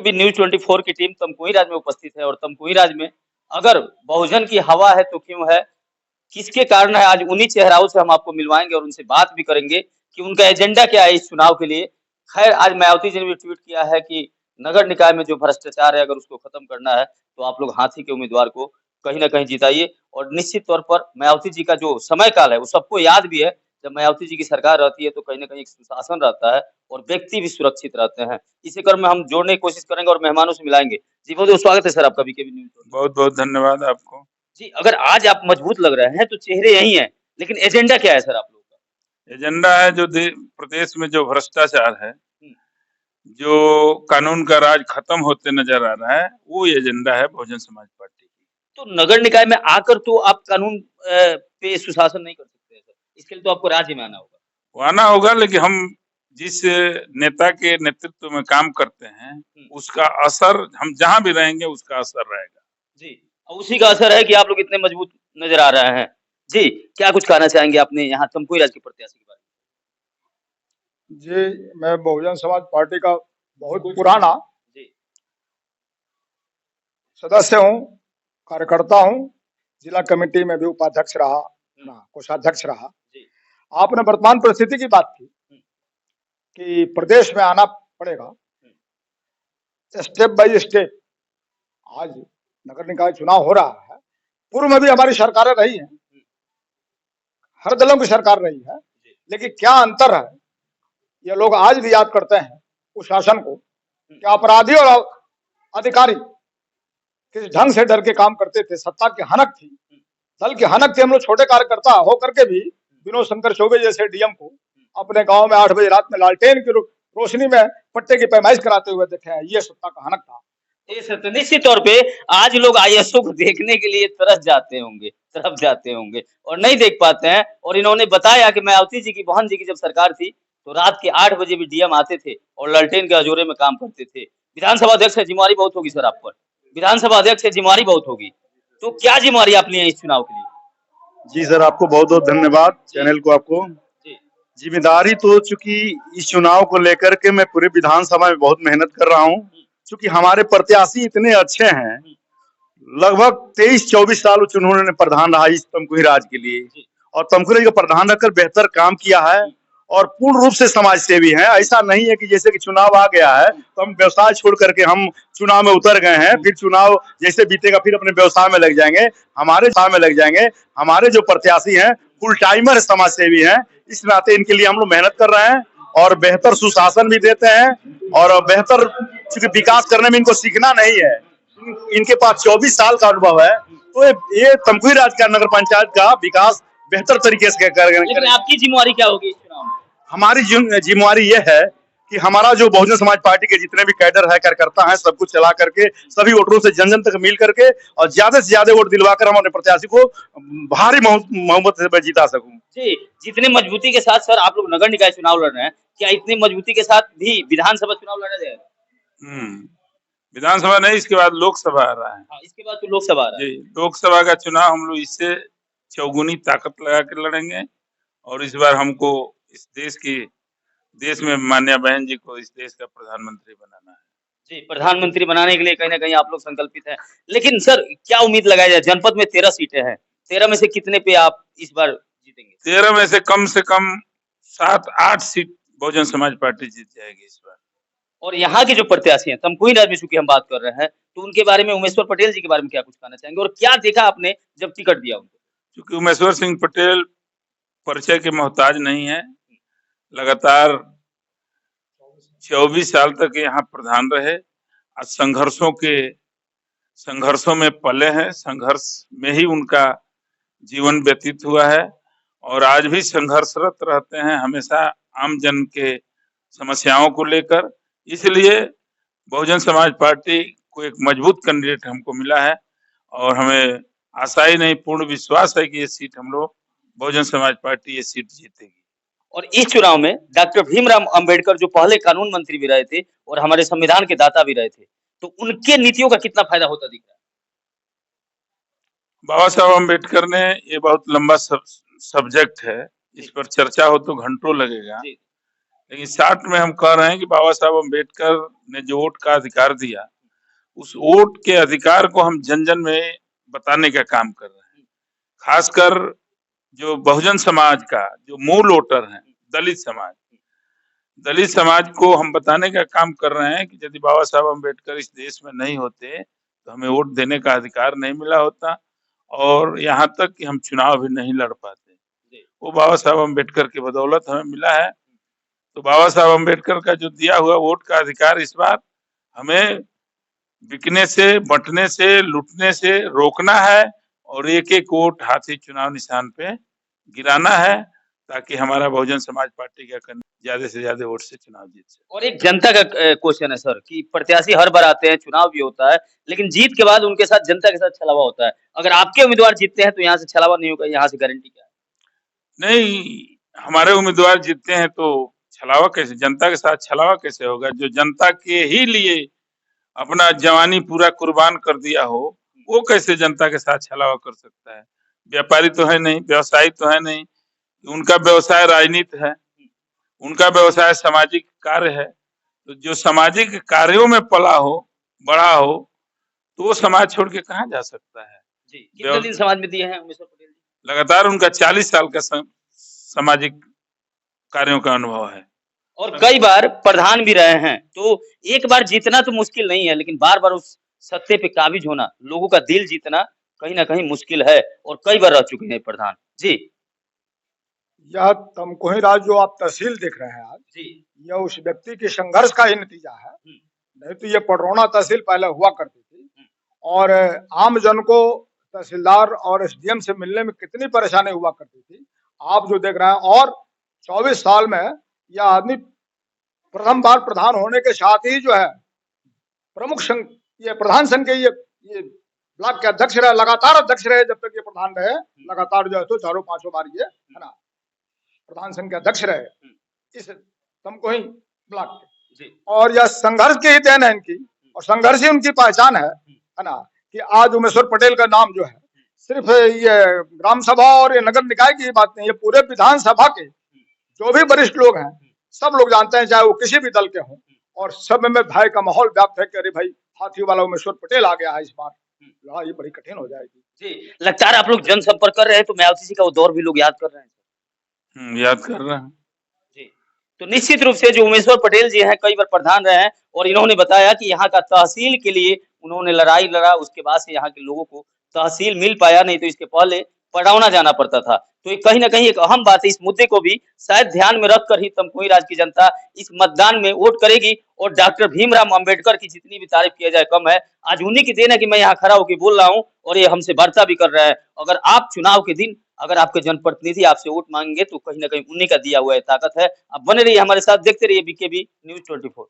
भी न्यूज़ 24 की टीम तमकुही राज में उपस्थित है और तमकुही राज में अगर बहुजन की हवा है तो क्यों है? किसके कारण है? आज उन्हीं चेहराओं से हम आपको मिलवाएँगे और उनसे बात भी करेंगे कि उनका एजेंडा क्या है इस चुनाव के लिए। ख़ैर आज मायावती जी ने भी ट्वीट किया है कि नगर निकाय में जो भ्रष्टाचार है अगर उसको खत्म करना है, तो आप लोग हाथी के उम्मीदवार को कहीं न कहीं जिताइए और निश्चित तौर पर मायावती जी का जो समय काल है वो सबको याद भी है। जब मायावती जी की सरकार रहती है तो कहीं न कहीं एक सुशासन रहता है और व्यक्ति भी सुरक्षित रहते हैं। इसी क्रम में हम जोड़ने की कोशिश करेंगे और मेहमानों से मिलाएँगे। जी बहुत-बहुत स्वागत है सर आपका बीकेबी न्यूज़ में। बहुत-बहुत धन्यवाद आपको। जी, अगर आज आप मजबूत लग रहे हैं तो चेहरे यही हैं, लेकिन एजेंडा क्या है सर आप लोगों का? एजेंडा है जो प्रदेश में जो भ्रष्टाचार है, हुँ, जो कानून का राज खत्म होते नजर आ रहा है, वो एजेंडा है बहुजन समाज पार्टी की। तो नगर निकाय में आकर तो आप कानून पे सुशासन नहीं कर सकते हैं सर। इसके लिए तो आपको राज्य में आना होगा। वो आना होगा लेकिन हम जिस नेता के नेतृत्व में काम करते हैं, हुँ, उसका असर हम जहाँ भी रहेंगे उसका असर रहेगा। जी, और उसी का असर है कि आप लोग इतने मजबूत नज़र आ रहे हैं। जी, क्या कुछ कहना चाहेंगे अपने यहाँ तमकुही राज के प्रत्याशी के बारे जी, मैं बहुजन समाज पार्टी का बहुत में? पुराना जी, सदस्य हूँ, कार्यकर्ता हूँ, जिला कमेटी में भी उपाध्यक्ष रहा, हुँ, कोषाध्यक्ष रहा। जी, आपने वर्तमान परिस्थिति की बात की हुँ, कि प्रदेश में आना पड़ेगा, हुँ, स्टेप बाय स्टेप। आज नगर निकाय चुनाव हो रहा है, पूर्व में भी हमारी सरकारें रही हैं, हुँ, हर दलों की सरकार रही है, जी, लेकिन क्या अंतर है, ये लोग आज भी याद करते हैं उस शासन को हुँ, कि अपराधी और अधिकारी किस ढंग से डर के काम करते थे। सत्ता की हनक थी, हुँ, दल की हनक थी। हम लोग छोटे कार्यकर्ता होकर के भी विनोद शंकर चौबे जैसे डीएम को अपने गांव में 8 बजे रात में लालटेन की रोशनी में पट्टे की पैमाइश कराते हुए देखे हैं। ये सत्ता का हनक था। जी सर, तो निश्चित तौर पे आज लोग आईएसओ को देखने के लिए तरस जाते होंगे और नहीं देख पाते हैं और इन्होंने बताया कि मायावती जी की बहन जी की जब सरकार थी, तो रात के 8 बजे भी डीएम आते थे और लालटेन के अंजोरे में काम करते थे। विधानसभा अध्यक्ष है, ज़िम्मेवारी बहुत होगी सर आप पर। विधानसभा अध्यक्ष है, ज़िम्मेवारी बहुत होगी। तो क्या ज़िम्मेवारी आप लिए हैं इस चुनाव के लिए? जी सर, आपको बहुत-बहुत धन्यवाद जी, चैनल को आपको। जी, जिम्मेदारी तो चूँकि इस चुनाव को लेकर के मैं पूरे विधानसभा में बहुत मेहनत कर रहा हूँ। हुँ, चूँकि हमारे प्रत्याशी इतने अच्छे हैं, हुँ, लगभग 23-24 साल उन्होंने प्रधान रहा इस तमकुही राज के लिए जी, और तमकुही राज का प्रधान रहकर बेहतर काम किया है हुँ, और पूर्ण रूप से समाज सेवी हैं। ऐसा नहीं है कि जैसे कि चुनाव आ गया है, तो हम व्यवसाय छोड़ करके हम चुनाव में उतर गए हैं, फिर चुनाव जैसे बीतेगा फिर अपने व्यवसाय में लग जाएँगे। हमारे जो प्रत्याशी हैं, फुल टाइमर समाज सेवी हैं। इस नाते इनके लिए हम लोग मेहनत कर रहे हैं और बेहतर सुशासन भी देते हैं और बेहतर चूँकि विकास करने में इनको सीखना नहीं है। इनके पास 24 साल का अनुभव है, तो ये तमकुही राज का नगर पंचायत का विकास बेहतर तरीके से लेकिन करेंगे। आपकी ज़िम्मेवारी क्या होगी इस चुनाव में? हमारी जिम्मेवारी ये है कि हमारा जो बहुजन समाज पार्टी के जितने भी कैडर है, कार्यकर्ता हैं, सब कुछ चला करके सभी वोटरों से जन-जन तक मिल करके और ज्यादा से ज्यादा वोट दिलवाकर हम अपने प्रत्याशी को भारी बहुमत से मैं जिता सकूं। जी, जितने मजबूती के साथ सर आप लोग नगर निकाय चुनाव लड़ रहे हैं, क्या इतनी मजबूती के साथ भी विधानसभा चुनाव लड़ा जाएगा? विधानसभा नहीं, इसके बाद लोकसभा आ रहा है। हाँ, इसके बाद तो लोकसभा आ रहा है। जी, लोकसभा का चुनाव हम लोग इससे चौगुनी ताकत लगा के लड़ेंगे और इस बार हमको इस देश में माननीय बहन जी को इस देश का प्रधानमंत्री बनाना है। जी, प्रधानमंत्री बनाने के लिए कहीं न कहीं आप लोग संकल्पित हैं। लेकिन सर क्या उम्मीद लगाई जाए? जनपद में 13 सीटें हैं। 13 में से कितने पे आप इस बार जीतेंगे? 13 में से कम 7-8 सीट बहुजन समाज पार्टी जीत जाएगी इस बार। और यहाँ के जो प्रत्याशी हैं, तमकुही राज में चूँकि हम बात कर रहे हैं, तो उनके बारे में उमेश्वर पटेल जी के बारे में क्या कुछ कहना चाहेंगे? और क्या देखा आपने जब टिकट दिया उनको? क्योंकि उमेश्वर सिंह पटेल परिचय के मोहताज नहीं है। लगातार 24 साल तक यहाँ प्रधान रहे। आज संघर्षों में पले हैं, संघर्ष में ही उनका जीवन व्यतीत हुआ है और आज भी संघर्षरत रहते हैं हमेशा आम जन के समस्याओं को लेकर। इसलिए बहुजन समाज पार्टी को एक मजबूत कैंडिडेट हमको मिला है और हमें आशा ही नहीं पूर्ण विश्वास है कि ये सीट हम लोग बहुजन समाज पार्टी ये सीट जीतेगी। और इस चुनाव में डॉक्टर भीमराव अंबेडकर जो पहले कानून मंत्री भी रहे थे और हमारे संविधान के दाता भी रहे थे, तो उनके नीतियों का कितना फायदा होता दिख रहा है? बाबा साहब अम्बेडकर ने ये बहुत लंबा सब्जेक्ट है, इस पर चर्चा हो तो घंटों लगेगा। जी, लेकिन शार्ट में हम कह रहे हैं कि बाबा साहब अम्बेडकर ने जो वोट का अधिकार दिया, उस वोट के अधिकार को हम जन जन में बताने का काम कर रहे हैं। खासकर जो बहुजन समाज का जो मूल वोटर है, दलित समाज को हम बताने का काम कर रहे हैं कि यदि बाबा साहब अम्बेडकर इस देश में नहीं होते तो हमें वोट देने का अधिकार नहीं मिला होता और यहाँ तक कि हम चुनाव भी नहीं लड़ पाते। वो बाबा साहब अम्बेडकर की बदौलत हमें मिला है। तो बाबा साहब अम्बेडकर का जो दिया हुआ वोट का अधिकार इस बार हमें बिकने से, बंटने से, लूटने से रोकना है और एक एक वोट हाथी चुनाव निशान पे गिराना है ताकि हमारा बहुजन समाज पार्टी का कैंडिडेट ज्यादा से ज्यादा वोट से चुनाव जीत सके। और एक जनता का क्वेश्चन है सर कि प्रत्याशी हर बार आते हैं, चुनाव भी होता है, लेकिन जीत के बाद उनके साथ जनता के साथ छलावा होता है। अगर आपके उम्मीदवार जीतते हैं तो यहाँ से छलावा नहीं होगा, यहाँ से गारंटी क्या है? नहीं, हमारे उम्मीदवार जीतते हैं तो छलावा कैसे, जनता के साथ छलावा कैसे होगा? जो जनता के ही लिए अपना जवानी पूरा कुर्बान कर दिया हो, वो कैसे जनता के साथ छलावा कर सकता है? व्यापारी तो है नहीं, व्यवसायी तो है नहीं, उनका व्यवसाय राजनीति है, उनका व्यवसाय सामाजिक कार्य है। तो जो सामाजिक कार्यों में पला हो, बड़ा हो, तो वो समाज छोड़ के कहाँ जा सकता है? जी, कितने दिन समाज में दिए हैं उमेश पटेल जी? लगातार उनका 40 साल का सामाजिक कार्यों का अनुभव है और कई बार प्रधान भी रहे हैं, तो एक बार जीतना तो मुश्किल नहीं है, लेकिन बार-बार उस सत्ते पे काबिज होना, लोगों का दिल जीतना कहीं न कहीं मुश्किल है और कई बार रह चुके हैं प्रधान। जी। यह तमकुही राज जो आप तहसील देख रहे हैं आज, जी। यह उस व्यक्ति के संघर्ष का ही नतीजा है। नहीं तो ये पडरौना तहसील पहले हुआ करती थी और आम जन को तहसीलदार और एसडीएम से मिलने में कितनी परेशानी हुआ करती थी, आप जो देख रहे हैं। और 24 साल में यह आदमी प्रथम बार प्रधान होने के साथ ही जो है प्रमुख संघ, ये प्रधान संघ के ये ब्लॉक के अध्यक्ष रहे, लगातार अध्यक्ष रहे जब तक ये प्रधान रहे, लगातार जो है तो 4-5 बार ये है ना प्रधान संघ के अध्यक्ष रहे इस तमकुही ब्लॉक के। और यह संघर्ष की ही देन है इनकी, और संघर्ष ही उनकी पहचान है ना। कि आज उमेश्वर पटेल का नाम जो है सिर्फ ये ग्राम सभा और ये नगर निकाय की बात नहीं, ये पूरे विधानसभा के जो भी वरिष्ठ लोग हैं सब लोग जानते हैं, चाहे वो किसी भी दल के हों, और सब में भय का माहौल व्याप्त है कि अरे भाई हाथी वाला उमेश्वर पटेल आ गया है, इस बार लड़ाई बड़ी कठिन हो जाएगी। जी, लगता है आप लोग जनसंपर्क कर रहे हैं तो म्यावती जी का वो दौर भी लोग याद कर रहे हैं। याद कर रहे हैं। जी, तो निश्चित रूप से जो उमेश्वर पटेल जी हैं कई बार प्रधान रहे हैं और इन्होंने बताया कि यहाँ का तहसील के लिए उन्होंने लड़ाई लड़ा, उसके बाद से यहाँ के लोगों को तहसील मिल पाया, नहीं तो इसके पहले पडरौना जाना पड़ता था। तो ये कहीं न कहीं एक अहम बात है, इस मुद्दे को भी शायद ध्यान में रखकर ही तमकुही राज की जनता इस मतदान में वोट करेगी और डॉक्टर भीमराव अम्बेडकर की जितनी भी तारीफ किया जाए कम है। आज उन्हीं की देन है कि मैं यहाँ खड़ा होकर बोल रहा हूँ और ये हमसे वार्ता भी कर रहा है। अगर आप चुनाव के दिन अगर आपके जनप्रतिनिधि आपसे वोट मांगेंगे तो कहीं न कहीं उन्हीं का दिया हुआ है ताकत है। आप बने रहिए हमारे साथ, देखते रहिए बीकेबी न्यूज़ 24।